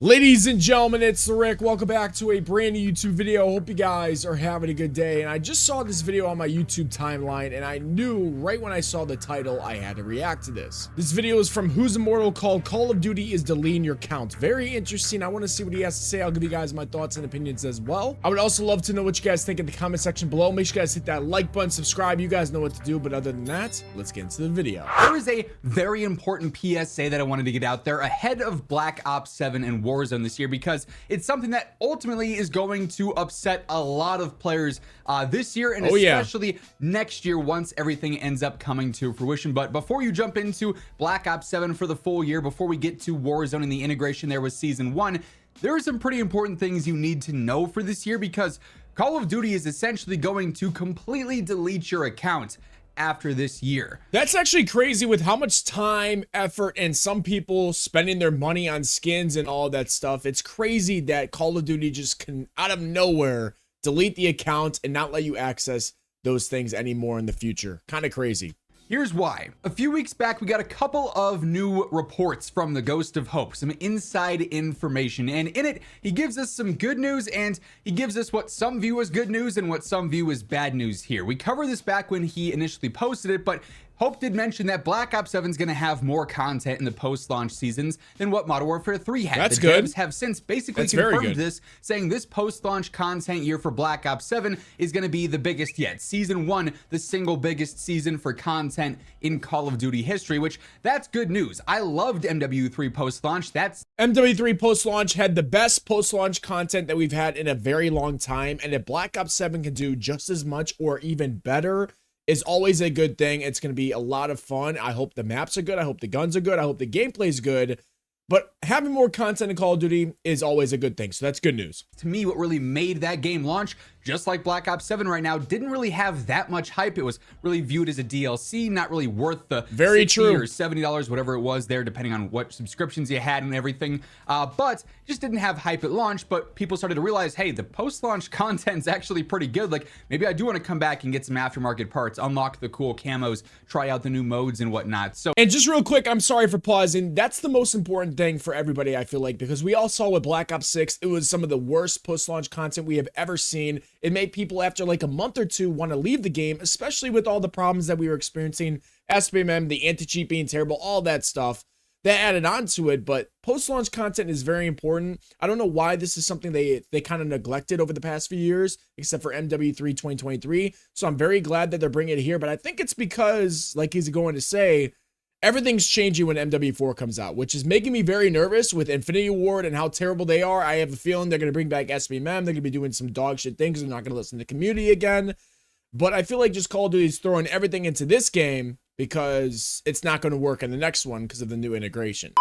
Ladies and gentlemen, it's Rick. Welcome back to a brand new YouTube video. Hope you guys are having a good day. And I just saw this video on my YouTube timeline, and I knew right when I saw the title I had to react to this. This video is from Who's Immortal, called Call of Duty is Deleting Your Count. Very interesting. I want to see what he has to say. I'll give you guys my thoughts and opinions as well. I would also love to know what you guys think in the comment section below. Make sure you guys hit that like button, subscribe. You guys know what to do. But other than that, let's get into the video. There is a very important PSA that I wanted to get out there ahead of Black Ops 7 and Warzone this year, because it's something that ultimately is going to upset a lot of players this year, and especially next year once everything ends up coming to fruition. But before you jump into Black Ops 7 for the full year, before we get to Warzone and the integration there with Season 1, there are some pretty important things you need to know for this year, because Call of Duty is essentially going to completely delete your account after this year. That's actually crazy with how much time, effort, and some people spending their money on skins and all that stuff. It's crazy that Call of Duty just can, out of nowhere, delete the account and not let you access those things anymore in the future. Kind of crazy. Here's why. A few weeks back, we got a couple of new reports from the Ghost of Hope, some inside information, and in it, he gives us some good news, and he gives us what some view as good news and what some view as bad news here. We covered this back when he initially posted it, but Hope did mention that Black Ops 7 is going to have more content in the post-launch seasons than what Modern Warfare 3 had. That's the good. devs have since basically confirmed this, saying this post-launch content year for Black Ops 7 is going to be the biggest yet. Season 1, the single biggest season for content in Call of Duty history, which that's good news. I loved MW3 post-launch. MW3 post-launch had the best post-launch content that we've had in a very long time, and if Black Ops 7 can do just as much or even better, is always a good thing. It's going to be a lot of fun. I hope the maps are good. I hope the guns are good. I hope the gameplay is good. But having more content in Call of Duty is always a good thing. So that's good news. To me, what really made that game launch, just like Black Ops 7 right now, didn't really have that much hype. It was really viewed as a DLC, not really worth the $60 or $70, whatever it was there, depending on what subscriptions you had and everything. But just didn't have hype at launch. But people started to realize, hey, the post-launch content's actually pretty good. Like, maybe I do want to come back and get some aftermarket parts, unlock the cool camos, try out the new modes and whatnot. So, and just real quick, I'm sorry for pausing. That's the most important thing for everybody, I feel like, because we all saw with Black Ops 6, it was some of the worst post-launch content we have ever seen. It made people after like a month or two want to leave the game, especially with all the problems that we were experiencing, SPMM, the anti-cheat being terrible, all that stuff that added on to it. But post-launch content is very important. I don't know why this is something they kind of neglected over the past few years, except for MW3 2023. So I'm very glad that they're bringing it here, but I think it's because, like he's going to say, everything's changing when MW4 comes out, which is making me very nervous with Infinity Ward and how terrible they are. I have a feeling they're going to bring back SPMM. They're going to be doing some dog shit things. They're not going to listen to the community again. But I feel like just Call of Duty is throwing everything into this game because it's not going to work in the next one because of the new integration.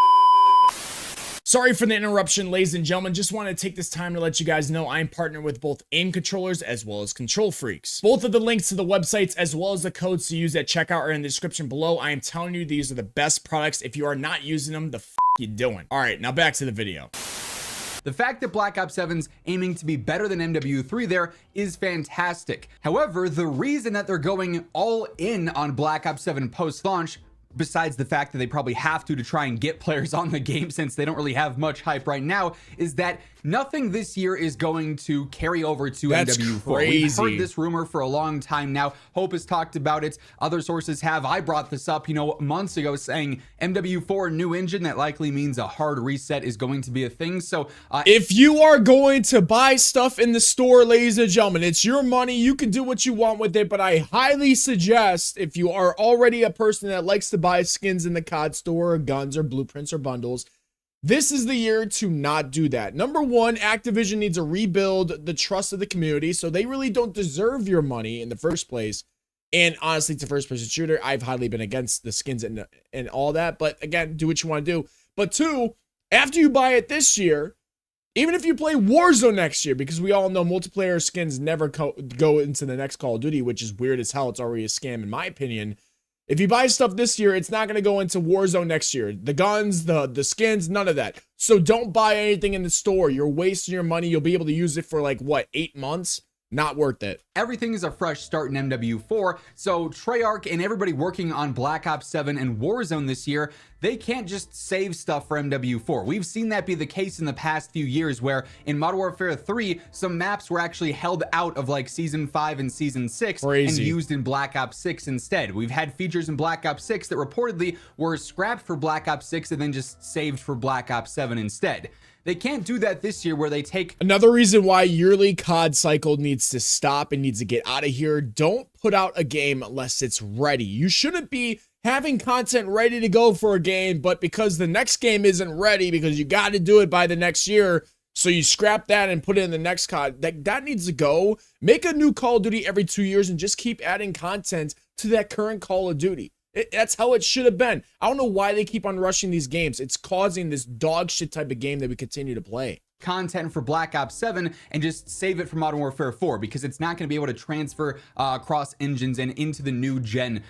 Sorry for the interruption, ladies and gentlemen. Just want to take this time to let you guys know I'm partnered with both aim controllers as well as Control Freaks. Both of the links to the websites as well as the codes to use at checkout are in the description below. I am telling you, these are the best products. If you are not using them, the f you doing? All right, now back to the video. The fact that Black Ops 7's aiming to be better than MW3 there is fantastic. However, the reason that they're going all in on Black Ops 7 post-launch, besides the fact that they probably have to try and get players on the game since they don't really have much hype right now, is that nothing this year is going to carry over to MW4. We've heard this rumor for a long time now. Hope has talked about it. Other sources have. I brought this up, months ago, saying MW4 new engine, that likely means a hard reset is going to be a thing. So if you are going to buy stuff in the store, ladies and gentlemen, it's your money. You can do what you want with it, but I highly suggest, if you are already a person that likes to buy skins in the COD store or guns or blueprints or bundles, this is the year to not do that. Number one, Activision needs to rebuild the trust of the community, so they really don't deserve your money in the first place. And honestly, it's a first-person shooter. I've highly been against the skins and all that, but again, do what you want to do. But two, after you buy it this year, even if you play Warzone next year, because we all know multiplayer skins never go into the next Call of Duty, which is weird as hell. It's already a scam in my opinion. If you buy stuff this year, it's not going to go into Warzone next year. The guns, the skins, none of that. So don't buy anything in the store. You're wasting your money. You'll be able to use it for like, what, 8 months? Not worth it. Everything is a fresh start in MW4, so Treyarch and everybody working on Black Ops 7 and Warzone this year, they can't just save stuff for MW4. We've seen that be the case in the past few years, where in Modern Warfare 3, some maps were actually held out of like Season 5 and Season 6 and used in Black Ops 6 instead. We've had features in Black Ops 6 that reportedly were scrapped for Black Ops 6 and then just saved for Black Ops 7 instead. They can't do that this year, where they take... Another reason why yearly COD cycle needs to stop and needs to get out of here. Don't put out a game unless it's ready. You shouldn't be having content ready to go for a game, but because the next game isn't ready, because you got to do it by the next year, so you scrap that and put it in the next COD. That needs to go. Make a new Call of Duty every 2 years and just keep adding content to that current Call of Duty. That's how it should have been. I don't know why they keep on rushing these games. It's causing this dog shit type of game that we continue to play. Content for Black Ops 7 and just save it for Modern Warfare 4, because it's not going to be able to transfer across engines and into the new gen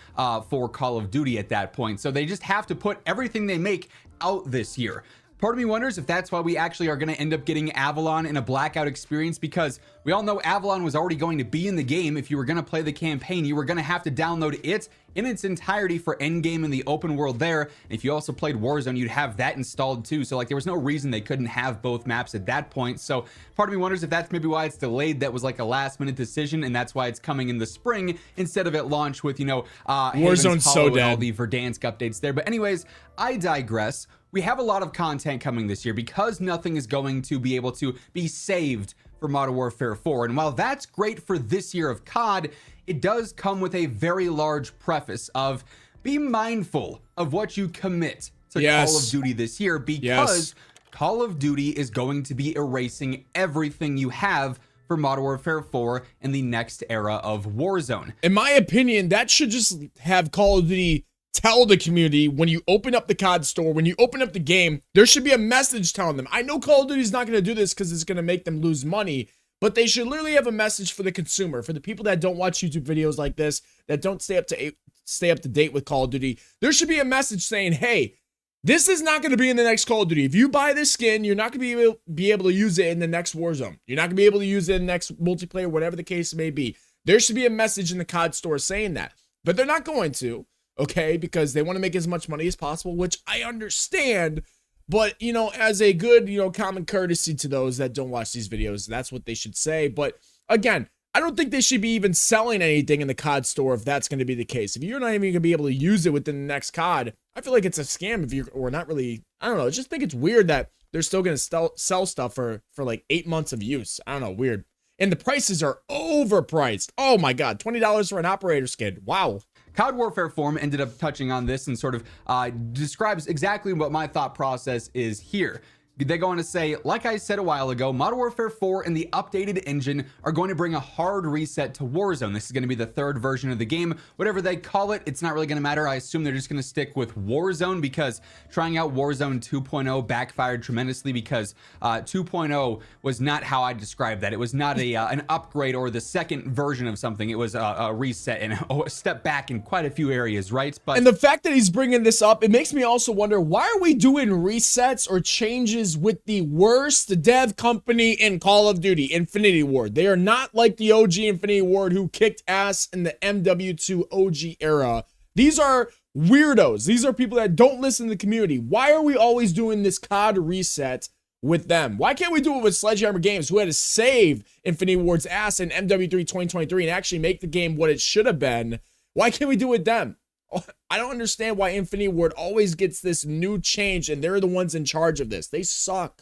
for Call of Duty at that point. So they just have to put everything they make out this year. Part of me wonders if that's why we actually are going to end up getting Avalon in a Blackout experience, because we all know Avalon was already going to be in the game. If you were going to play the campaign, you were going to have to download it in its entirety for endgame in the open world there. And if you also played Warzone, you'd have that installed too. So like there was no reason they couldn't have both maps at that point. So part of me wonders if that's maybe why it's delayed. That was like a last minute decision, and that's why it's coming in the spring instead of at launch with, you know, Warzone's so dead. All the Verdansk updates there. But anyways, I digress. We have a lot of content coming this year because nothing is going to be able to be saved for Modern Warfare 4. And while that's great for this year of COD, it does come with a very large preface of be mindful of what you commit to Call of Duty this year, because Call of Duty is going to be erasing everything you have for Modern Warfare 4 in the next era of Warzone. In my opinion, that should just have Call of Duty tell the community when you open up the COD store, when you open up the game, there should be a message telling them. I know Call of Duty is not going to do this because it's going to make them lose money, but they should literally have a message for the consumer, for the people that don't watch YouTube videos like this, that don't stay up to date with Call of Duty. There should be a message saying, hey, this is not going to be in the next Call of Duty. If you buy this skin, you're not going to be able to use it in the next Warzone. You're not going to be able to use it in the next multiplayer, whatever the case may be. There should be a message in the COD store saying that, but they're not going to. Okay, because they want to make as much money as possible, which I understand. But, you know, as a good, you know, common courtesy to those that don't watch these videos, that's what they should say. But again, I don't think they should be even selling anything in the COD store if that's going to be the case. If you're not even going to be able to use it within the next COD, I feel like it's a scam if you're, or not really, I don't know. I just think it's weird that they're still going to sell stuff for like 8 months of use. I don't know, weird. And the prices are overpriced. Oh my God, $20 for an operator skin. Wow. COD Warfare Forum ended up touching on this and sort of describes exactly what my thought process is here. They go on to say, like I said a while ago, Modern Warfare 4 and the updated engine are going to bring a hard reset to Warzone. This is going to be the third version of the game. Whatever they call it, it's not really going to matter. I assume they're just going to stick with Warzone, because trying out Warzone 2.0 backfired tremendously, because 2.0 was not how I described that. It was not an upgrade or the second version of something. It was a reset and a step back in quite a few areas, right? But and the fact that he's bringing this up, it makes me also wonder, why are we doing resets or changes with the worst dev company in Call of Duty, Infinity Ward? They are not like the OG Infinity Ward who kicked ass in the MW2 OG era. These are weirdos. These are people that don't listen to the community. Why are we always doing this COD reset with them? Why can't we do it with Sledgehammer Games, who had to save Infinity Ward's ass in MW3 2023 and actually make the game what it should have been? Why can't we do it with them? I don't understand why Infinity Ward always gets this new change, and they're the ones in charge of this. They suck.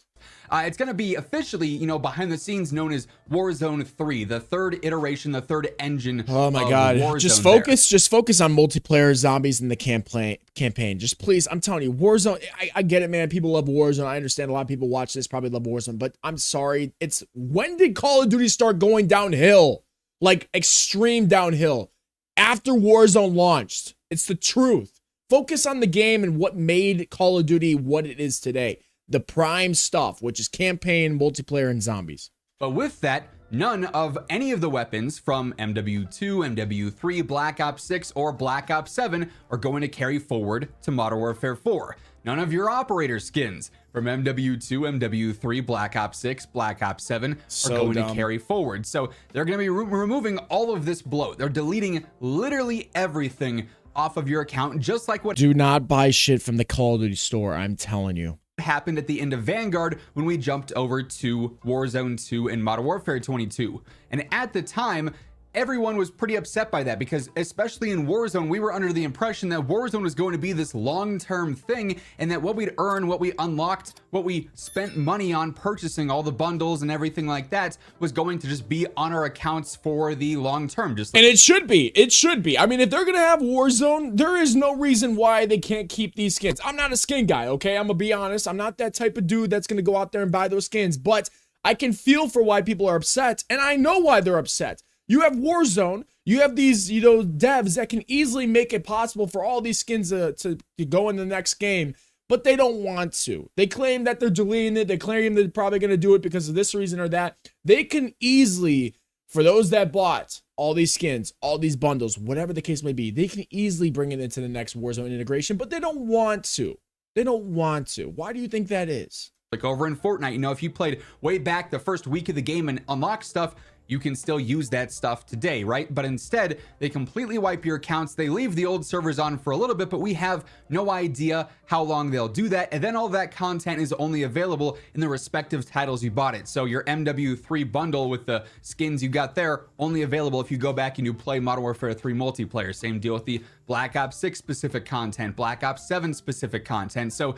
It's going to be officially, you know, behind the scenes known as Warzone 3, the third iteration, the third engine. Oh my God. Just focus on multiplayer, zombies, and the campaign. Just please, I'm telling you, Warzone, I get it, man. People love Warzone. I understand a lot of people watch this probably love Warzone, but I'm sorry. When did Call of Duty start going downhill? Like extreme downhill? After Warzone launched. It's the truth. Focus on the game and what made Call of Duty what it is today. The prime stuff, which is campaign, multiplayer, and zombies. But with that, none of any of the weapons from MW2, MW3, Black Ops 6, or Black Ops 7 are going to carry forward to Modern Warfare 4. None of your operator skins from MW2, MW3, Black Ops 6, Black Ops 7 are going to carry forward. So they're going to be removing all of this bloat. They're deleting literally everything off of your account, just like what Do not buy shit from the Call of Duty store, I'm telling you. happened at the end of Vanguard when we jumped over to Warzone 2 and Modern Warfare 22. And at the time, everyone was pretty upset by that, because especially in Warzone, we were under the impression that Warzone was going to be this long-term thing, and that what we'd earn, what we unlocked, what we spent money on purchasing, all the bundles and everything like that, was going to just be on our accounts for the long term. And it should be. It should be. I mean, if they're gonna have Warzone, there is no reason why they can't keep these skins. I'm not a skin guy, okay? I'm gonna be honest. I'm not that type of dude that's gonna go out there and buy those skins, but I can feel for why people are upset, and I know why they're upset. You have Warzone, you have these, devs that can easily make it possible for all these skins to go in the next game, but they don't want to. They claim that they're deleting it. They claim they're probably going to do it because of this reason or that. They can easily, for those that bought all these skins, all these bundles, whatever the case may be, they can easily bring it into the next Warzone integration, but they don't want to. They don't want to. Why do you think that is? Like over in Fortnite, if you played way back the first week of the game and unlocked stuff, you can still use that stuff today, right? But instead, they completely wipe your accounts. They leave the old servers on for a little bit, but we have no idea how long they'll do that. And then all that content is only available in the respective titles you bought it. So your MW3 bundle with the skins you got there, only available if you go back and you play Modern Warfare 3 multiplayer. Same deal with the Black Ops 6 specific content, Black Ops 7 specific content. So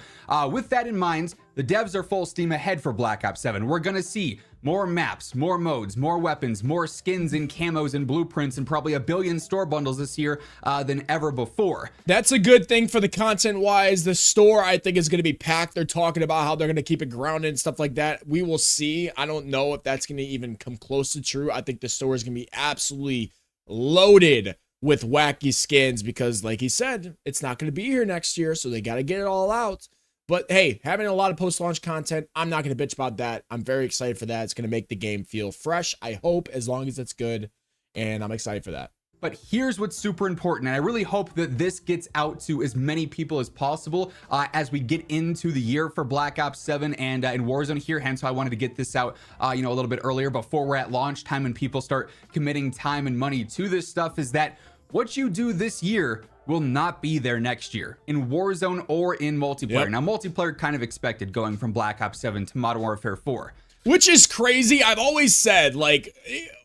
with that in mind, the devs are full steam ahead for Black Ops 7. We're gonna see more maps, more modes, more weapons, more skins and camos and blueprints, and probably a billion store bundles this year than ever before. That's a good thing for the content wise. The store, I think, is going to be packed. They're talking about how they're going to keep it grounded and stuff like that. We will see. I don't know if that's going to even come close to true. I think the store is going to be absolutely loaded with wacky skins because, like he said, it's not going to be here next year, so they got to get it all out. But hey, having a lot of post-launch content, I'm not going to bitch about that. I'm very excited for that. It's going to make the game feel fresh, I hope, as long as it's good, and I'm excited for that. But here's what's super important, and I really hope that this gets out to as many people as possible as we get into the year for Black Ops 7 and in Warzone here. Hence why I wanted to get this out a little bit earlier before we're at launch time and people start committing time and money to this stuff, is that what you do this year will not be there next year in Warzone or in multiplayer. Yep. Now, multiplayer kind of expected going from Black Ops 7 to Modern Warfare 4. Which is crazy. I've always said, like,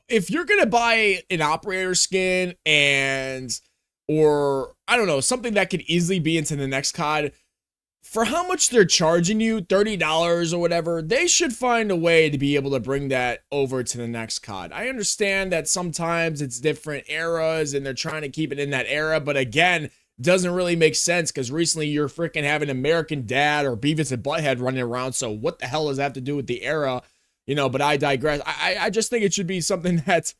if you're going to buy an operator skin or I don't know, something that could easily be into the next COD, for how much they're charging you, $30 or whatever, they should find a way to be able to bring that over to the next COD. I understand that sometimes it's different eras and they're trying to keep it in that era, but again, doesn't really make sense because recently you're freaking having American Dad or Beavis and Butthead running around, so what the hell does that have to do with the era? But I digress. I just think it should be something that,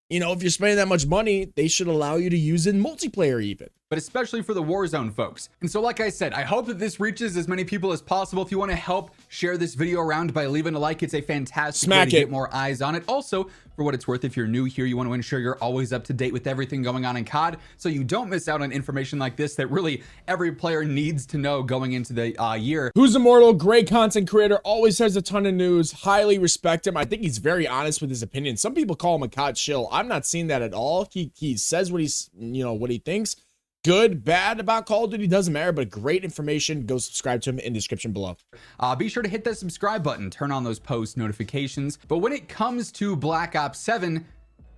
if you're spending that much money, they should allow you to use it in multiplayer even. But especially for the Warzone folks. And so like I said, I hope that this reaches as many people as possible. If you want to help share this video around by leaving a like, it's a fantastic way to get more eyes on it. Also, for what it's worth, if you're new here, you want to ensure you're always up to date with everything going on in COD so you don't miss out on information like this that really every player needs to know going into the year. Who's Immortal, great content creator, always has a ton of news, highly respect him. I think he's very honest with his opinion. Some people call him a COD shill. I'm not seeing that at all. He says what he's, what he thinks. Good, bad about Call of Duty, doesn't matter, but great information. Go subscribe to him in the description below. Be sure to hit that subscribe button, turn on those post notifications. But when it comes to Black Ops 7,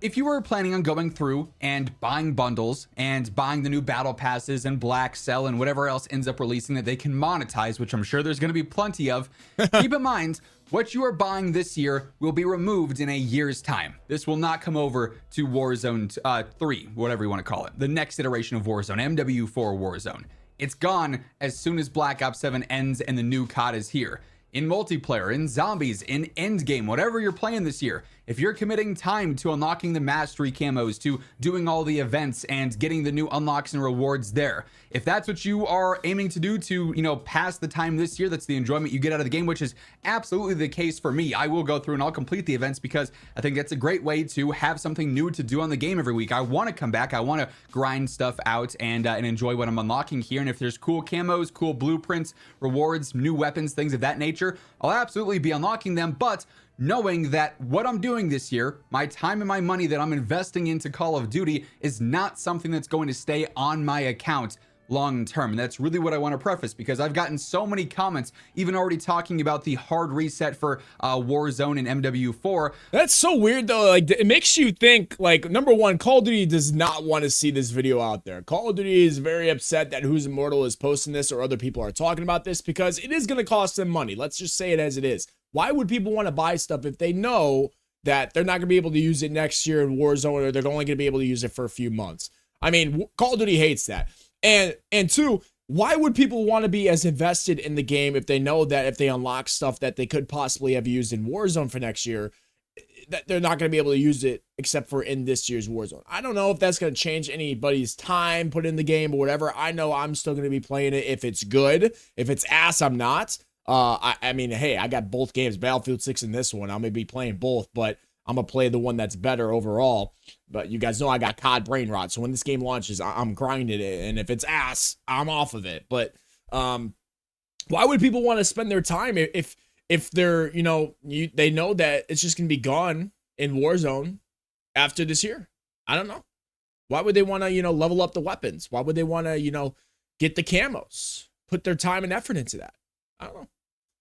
if you were planning on going through and buying bundles and buying the new battle passes and Black Cell and whatever else ends up releasing that they can monetize, which I'm sure there's going to be plenty of, keep in mind, what you are buying this year will be removed in a year's time. This will not come over to Warzone 3, whatever you want to call it, the next iteration of Warzone, MW4 Warzone. It's gone as soon as Black Ops 7 ends and the new COD is here. In multiplayer, in zombies, in endgame, whatever you're playing this year, if you're committing time to unlocking the mastery camos, to doing all the events and getting the new unlocks and rewards there, if that's what you are aiming to do to, pass the time this year, that's the enjoyment you get out of the game, which is absolutely the case for me. I will go through and I'll complete the events because I think that's a great way to have something new to do on the game every week. I want to come back. I want to grind stuff out and enjoy what I'm unlocking here. And if there's cool camos, cool blueprints, rewards, new weapons, things of that nature, I'll absolutely be unlocking them. But knowing that what I'm doing this year, my time and my money that I'm investing into Call of Duty, is not something that's going to stay on my account long term. And that's really what I want to preface, because I've gotten so many comments, even already talking about the hard reset for Warzone and MW4. That's so weird though. Like, it makes you think, like, number one, Call of Duty does not want to see this video out there. Call of Duty is very upset that Who's Immortal is posting this, or other people are talking about this, because it is going to cost them money. Let's just say it as it is. Why would people want to buy stuff if they know that they're not going to be able to use it next year in Warzone, or they're only going to be able to use it for a few months? I mean, Call of Duty hates that. And two, why would people want to be as invested in the game if they know that if they unlock stuff that they could possibly have used in Warzone for next year, that they're not going to be able to use it except for in this year's Warzone? I don't know if that's going to change anybody's time put in the game or whatever. I know I'm still going to be playing it if it's good. If it's ass, I'm not. I mean, hey, I got both games, Battlefield 6 and this one. I'm going to be playing both, but I'm going to play the one that's better overall. But you guys know I got COD brain rot, so when this game launches, I'm grinding it, and if it's ass, I'm off of it. But why would people want to spend their time if they're, you know, they know that it's just going to be gone in Warzone after this year? I don't know. Why would they want to, you know, level up the weapons? Why would they want to, you know, get the camos, put their time and effort into that? I don't know.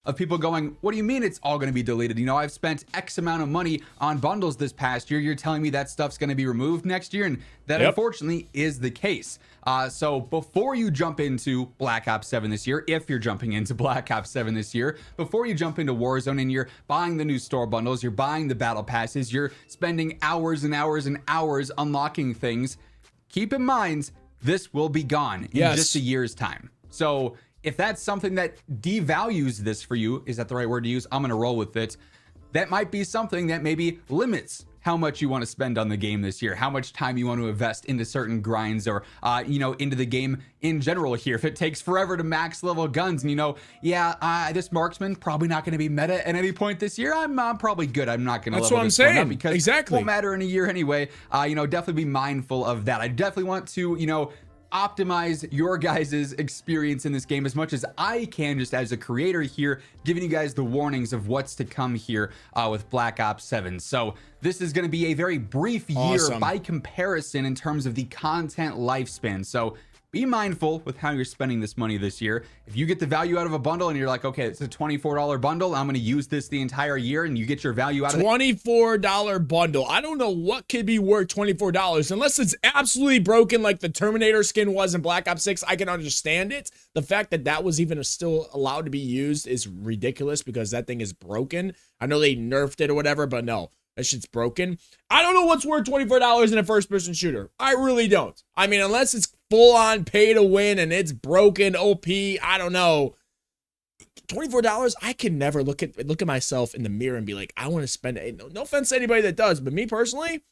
Of people going, what do you mean it's all going to be deleted? You know, I've spent X amount of money on bundles this past year. You're telling me that stuff's going to be removed next year? And that, unfortunately, is the case. So before you jump into Black Ops 7 this year, if you're jumping into Black Ops 7 this year, before you jump into Warzone and you're buying the new store bundles, you're buying the battle passes, you're spending hours and hours and hours unlocking things, keep in mind, this will be gone in just a year's time. So if that's something that devalues this for you, is that the right word to use? I'm going to roll with it. That might be something that maybe limits how much you want to spend on the game this year, how much time you want to invest into certain grinds, or, you know, into the game in general here. If it takes forever to max level guns and, you know, this marksman probably not going to be meta at any point this year, I'm probably good. I'm not going to level this one up because it won't matter in a year anyway. You know, definitely be mindful of that. I definitely want to, you know, optimize your guys' experience in this game as much as I can, just as a creator here, giving you guys the warnings of what's to come here with Black Ops 7. So this is going to be a very brief year by comparison in terms of the content lifespan. So be mindful with how you're spending this money this year. If you get the value out of a bundle and you're like, okay, it's a $24 bundle, I'm going to use this the entire year, and you get your value out of it. $24 bundle. I don't know what could be worth $24 unless it's absolutely broken like the Terminator skin was in Black Ops 6. I can understand it. The fact that that was even still allowed to be used is ridiculous because that thing is broken. I know they nerfed it or whatever, but no. That shit's broken. I don't know what's worth $24 in a first-person shooter. I really don't. I mean, unless it's full-on pay to win and it's broken, OP, I don't know. $24, I can never look at myself in the mirror and be like, I want to spend it. No offense to anybody that does, but me personally,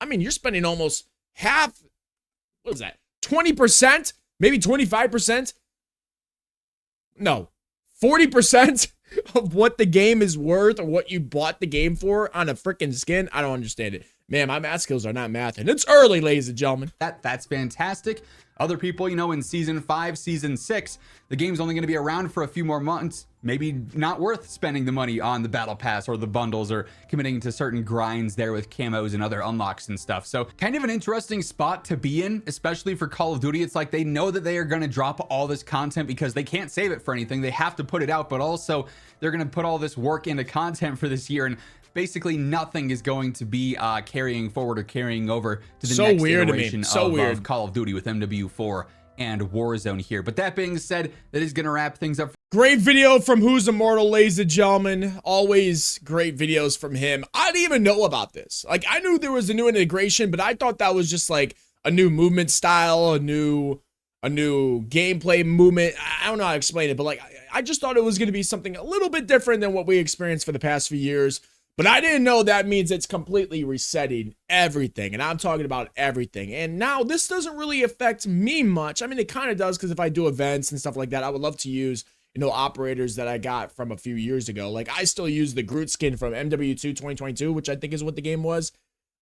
I mean, you're spending almost half, what is that, 20%, maybe 25%? No, 40% of what the game is worth or what you bought the game for on a freaking skin. I don't understand it. Man, my math skills are not math, and it's early, ladies and gentlemen. That's fantastic. Other people, you know, in season 5, season 6, the game's only going to be around for a few more months. Maybe not worth spending the money on the battle pass or the bundles or committing to certain grinds there with camos and other unlocks and stuff. So kind of an interesting spot to be in, especially for Call of Duty. It's like they know that they are going to drop all this content because they can't save it for anything. They have to put it out, but also they're going to put all this work into content for this year, and basically nothing is going to be carrying forward or carrying over to the next iteration of Call of Duty with MW4 and Warzone here. But that being said, that is going to wrap things up. Great video from Who's Immortal, ladies and gentlemen. Always great videos from him. I didn't even know about this. Like, I knew there was a new integration, but I thought that was just like a new movement style, a new gameplay movement. I don't know how to explain it, but like, I just thought it was going to be something a little bit different than what we experienced for the past few years. But I didn't know that means it's completely resetting everything. And I'm talking about everything. And now this doesn't really affect me much. I mean, it kind of does, because if I do events and stuff like that, I would love to use, you know, operators that I got from a few years ago. Like, I still use the Groot skin from MW2 2022, which I think is what the game was.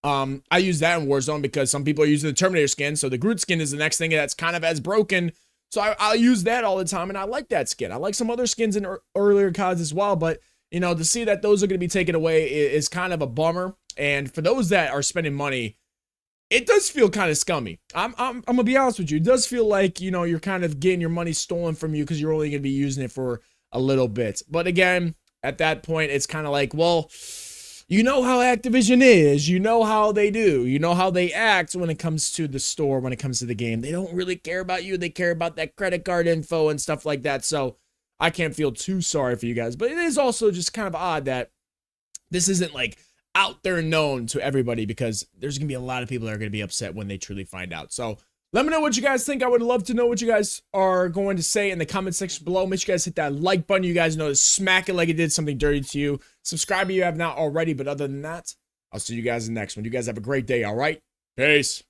I use that in Warzone because some people are using the Terminator skin. So the Groot skin is the next thing that's kind of as broken. So I'll use that all the time. And I like that skin. I like some other skins in earlier CODs as well. But you know, to see that those are going to be taken away is kind of a bummer. And for those that are spending money, it does feel kind of scummy. I'm gonna be honest with you. It does feel like, you know, you're kind of getting your money stolen from you because you're only gonna be using it for a little bit. But again, at that point, it's kind of like, well, you know how Activision is. You know how they do. You know how they act when it comes to the store, when it comes to the game. They don't really care about you. They care about that credit card info and stuff like that. So I can't feel too sorry for you guys. But it is also just kind of odd that this isn't like out there known to everybody, because there's gonna be a lot of people that are gonna be upset when they truly find out. So let me know what you guys think. I would love to know what you guys are going to say in the comment section below. Make sure you guys hit that like button. You guys know to smack it like it did something dirty to you. Subscribe if you have not already. But other than that, I'll see you guys in the next one. You guys have a great day. All right, peace.